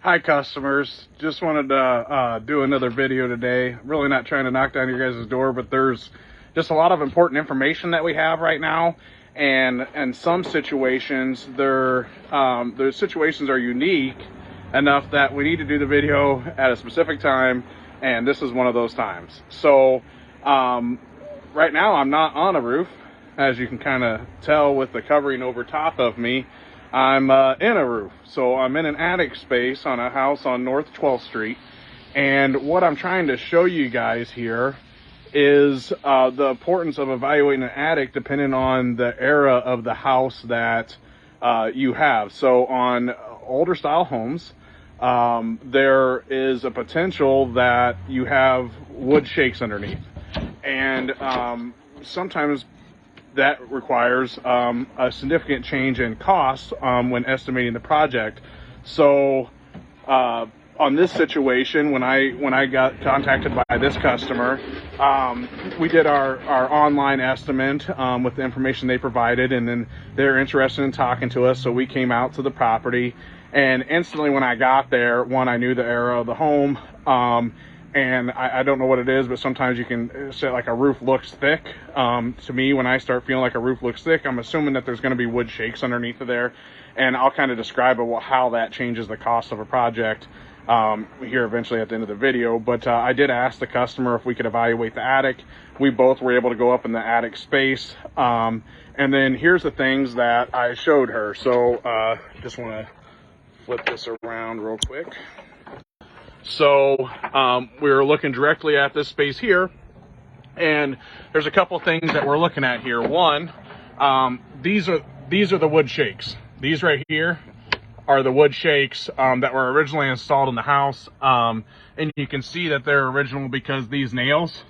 Hi customers, just wanted to do another video today. Really not trying to knock down your guys' door, but there's just a lot of important information that we have right now, and in some situations the situations are unique enough that we need to do the video at a specific time, and this is one of those times. So right now I'm not on a roof, as you can kind of tell with the covering over top of me. I'm in a roof, so I'm in an attic space on a house on North 12th Street, and what I'm trying to show you guys here is the importance of evaluating an attic depending on the era of the house that you have. So on older style homes, there is a potential that you have wood shakes underneath, and sometimes that requires a significant change in cost when estimating the project. So on this situation, when I got contacted by this customer, we did our online estimate with the information they provided, and then they're interested in talking to us, so we came out to the property. And instantly when I got there, one, I knew the era of the home, and I don't know what it is, but sometimes you can say like a roof looks thick. To me, when I start feeling like a roof looks thick, I'm assuming that there's going to be wood shakes underneath of there, and I'll kind of describe how that changes the cost of a project here eventually at the end of the video. But I did ask the customer if we could evaluate the attic. We both were able to go up in the attic space, and then here's the things that I showed her. So just want to flip this around real quick. So we were looking directly at this space here, and there's a couple things that we're looking at here. One, these are the wood shakes. These right here are the wood shakes that were originally installed in the house, and you can see that they're original because these nails,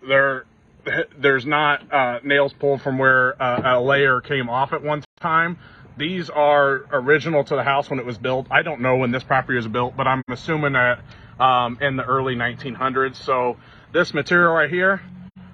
there's not nails pulled from where a layer came off at one time. These are original to the house when it was built. I don't know when this property was built, but I'm assuming that in the early 1900s. So this material right here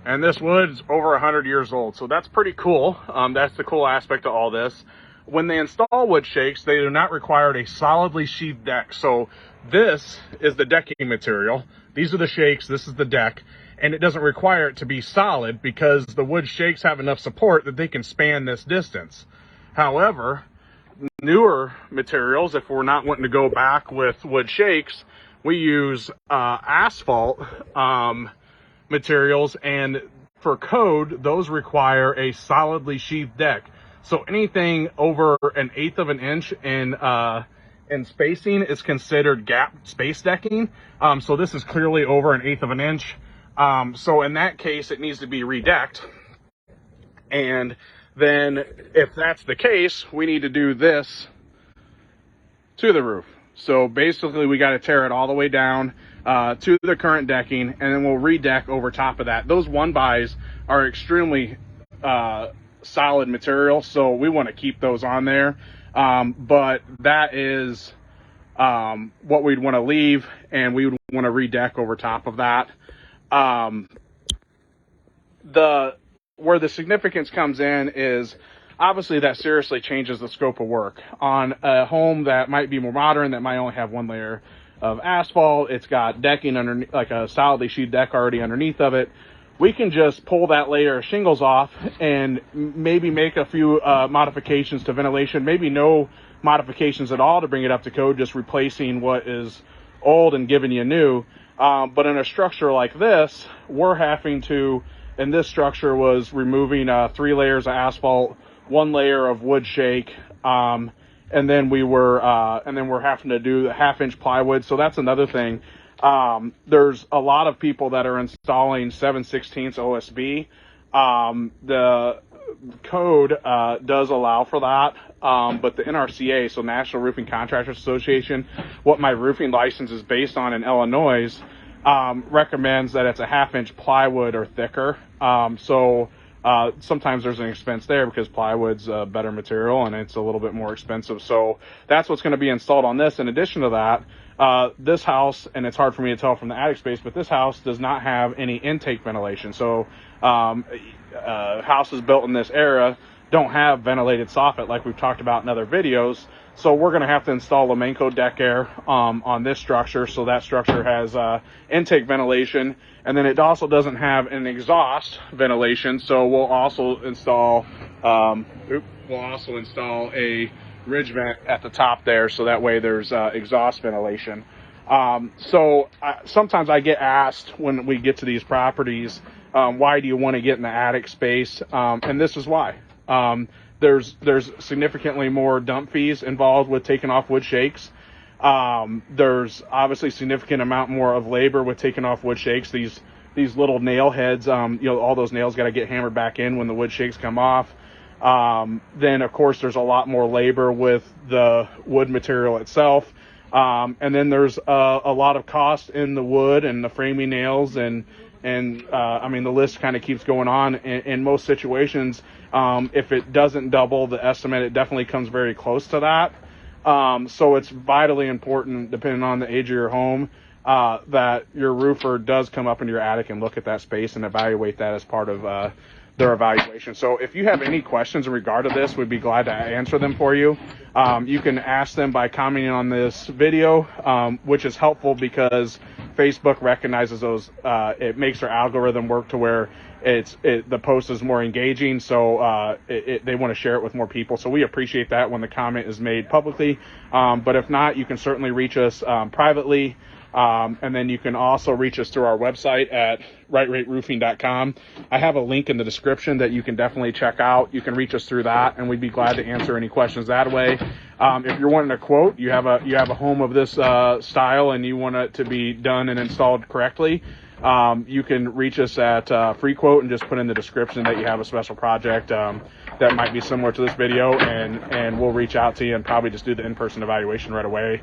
and this wood is over 100 years old. So that's pretty cool. That's the cool aspect of all this. When they install wood shakes, they do not require a solidly sheathed deck. So this is the decking material. These are the shakes. This is the deck. And it doesn't require it to be solid because the wood shakes have enough support that they can span this distance. However, newer materials, if we're not wanting to go back with wood shakes, we use asphalt materials, and for code, those require a solidly sheathed deck. So anything over 1/8 of an inch in spacing is considered gap space decking. So this is clearly over 1/8 of an inch. So in that case, it needs to be redecked. And then if that's the case, we need to do this to the roof. So basically we got to tear it all the way down to the current decking, and then we'll redeck over top of that. Those 1-bys are extremely solid material, so we want to keep those on there. But that is what we'd want to leave, and we would want to redeck over top of that. Where the significance comes in is obviously that seriously changes the scope of work. On a home that might be more modern, that might only have one layer of asphalt, it's got decking underneath, like a solidly sheathed deck already underneath of it. We can just pull that layer of shingles off and maybe make a few modifications to ventilation, maybe no modifications at all to bring it up to code, just replacing what is old and giving you new. But in a structure like this, we're having to, and this structure was removing 3 layers of asphalt, 1 layer of wood shake, and then we're having to do 1/2-inch plywood. So that's another thing. There's a lot of people that are installing 7/16 OSB. The code does allow for that, but the NRCA, so National Roofing Contractors Association, what my roofing license is based on in Illinois, recommends that it's a 1/2-inch plywood or thicker. So sometimes there's an expense there because plywood's a better material and it's a little bit more expensive. So that's what's going to be installed on this. In addition to that, this house, and it's hard for me to tell from the attic space, but this house does not have any intake ventilation. So houses built in this era don't have ventilated soffit like we've talked about in other videos. So we're going to have to install Lamenco deck air on this structure, so that structure has intake ventilation, and then it also doesn't have an exhaust ventilation. So we'll also install a ridge vent at the top there, so that way there's exhaust ventilation. Sometimes I get asked when we get to these properties, why do you want to get in the attic space? And this is why. There's significantly more dump fees involved with taking off wood shakes. There's obviously significant amount more of labor with taking off wood shakes. These little nail heads, all those nails got to get hammered back in when the wood shakes come off. Then of course there's a lot more labor with the wood material itself. And then there's a lot of cost in the wood and the framing nails, and I mean, the list kind of keeps going on. In most situations, if it doesn't double the estimate, it definitely comes very close to that. So it's vitally important, depending on the age of your home, that your roofer does come up into your attic and look at that space and evaluate that as part of their evaluation. So if you have any questions in regard to this, we'd be glad to answer them for you. You can ask them by commenting on this video, which is helpful because Facebook recognizes those. It makes their algorithm work to where the post is more engaging, so they want to share it with more people. So we appreciate that when the comment is made publicly. But if not, you can certainly reach us privately. And then you can also reach us through our website at rightrateroofing.com. I have a link in the description that you can definitely check out. You can reach us through that, and we'd be glad to answer any questions that way. If you're wanting a quote, you have a home of this style and you want it to be done and installed correctly, you can reach us at free quote and just put in the description that you have a special project that might be similar to this video, and we'll reach out to you and probably just do the in-person evaluation right away.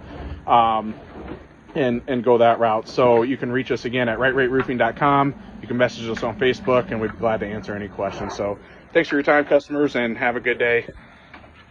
And go that route. So you can reach us again at rightrateroofing.com. You can message us on Facebook, and we'd be glad to answer any questions. So thanks for your time, customers, and have a good day.